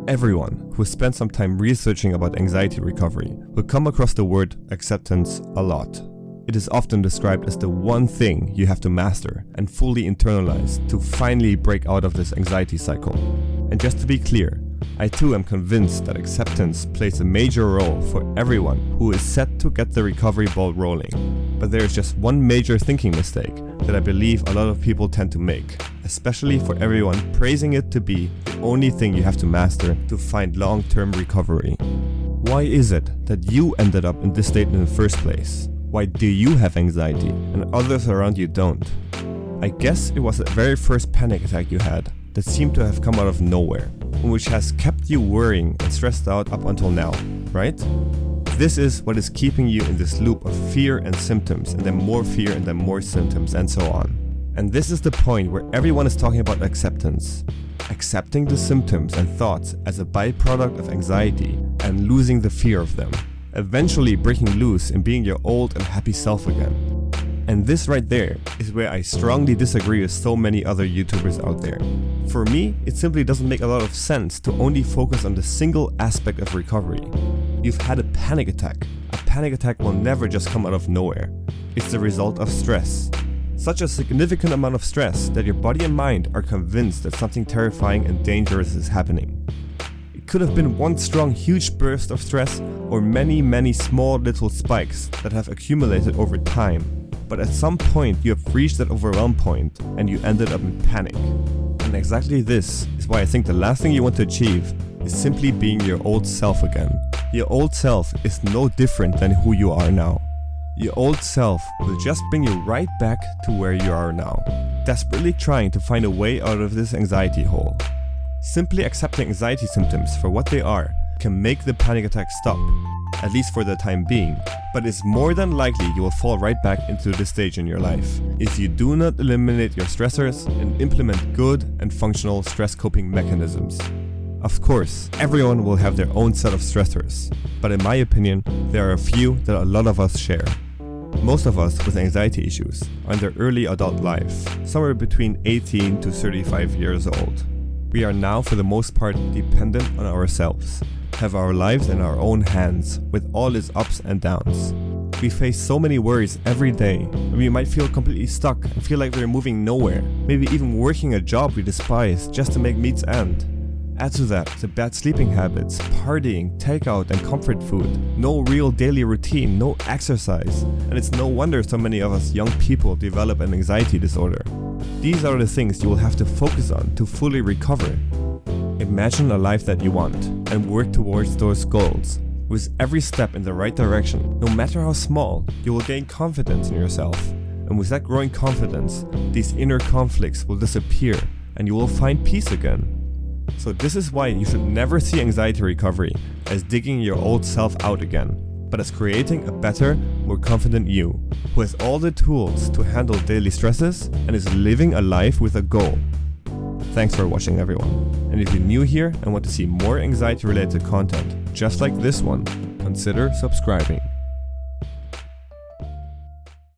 everyone who spent some time researching about anxiety recovery will come across the word acceptance a lot. It is often described as the one thing you have to master and fully internalize to finally break out of this anxiety cycle. And just to be clear, I too am convinced that acceptance plays a major role for everyone who is set to get the recovery ball rolling. But there is just one major thinking mistake that I believe a lot of people tend to make, especially for everyone praising it to be the only thing you have to master to find long-term recovery. Why is it that you ended up in this state in the first place? Why do you have anxiety and others around you don't? I guess it was the very first panic attack you had that seemed to have come out of nowhere, and which has kept you worrying and stressed out up until now, right? This is what is keeping you in this loop of fear and symptoms, and then more fear and then more symptoms, and so on. And this is the point where everyone is talking about acceptance. Accepting the symptoms and thoughts as a byproduct of anxiety and losing the fear of them. Eventually breaking loose and being your old and happy self again. And this right there is where I strongly disagree with so many other YouTubers out there. For me, it simply doesn't make a lot of sense to only focus on the single aspect of recovery. You've had a panic attack. A panic attack will never just come out of nowhere. It's the result of stress. Such a significant amount of stress that your body and mind are convinced that something terrifying and dangerous is happening. It could have been one strong, huge burst of stress or many small little spikes that have accumulated over time. But at some point you have reached that overwhelm point and you ended up in panic. And exactly this is why I think the last thing you want to achieve is simply being your old self again. Your old self is no different than who you are now. Your old self will just bring you right back to where you are now, desperately trying to find a way out of this anxiety hole. Simply accepting anxiety symptoms for what they are can make the panic attack stop, at least for the time being, but it's more than likely you will fall right back into this stage in your life if you do not eliminate your stressors and implement good and functional stress coping mechanisms. Of course, everyone will have their own set of stressors, but in my opinion, there are a few that a lot of us share. Most of us with anxiety issues are in their early adult life, somewhere between 18 to 35 years old. We are now for the most part dependent on ourselves, have our lives in our own hands with all its ups and downs. We face so many worries every day, and we might feel completely stuck and feel like we're moving nowhere, maybe even working a job we despise just to make meets end. Add to that the bad sleeping habits, partying, takeout and comfort food, no real daily routine, no exercise, and it's no wonder so many of us young people develop an anxiety disorder. These are the things you will have to focus on to fully recover. Imagine a life that you want and work towards those goals. With every step in the right direction, no matter how small, you will gain confidence in yourself. And with that growing confidence, these inner conflicts will disappear and you will find peace again. So this is why you should never see anxiety recovery as digging your old self out again, but as creating a better, more confident you, who has all the tools to handle daily stresses and is living a life with a goal. Thanks for watching everyone, and if you're new here and want to see more anxiety related content just like this one, consider subscribing.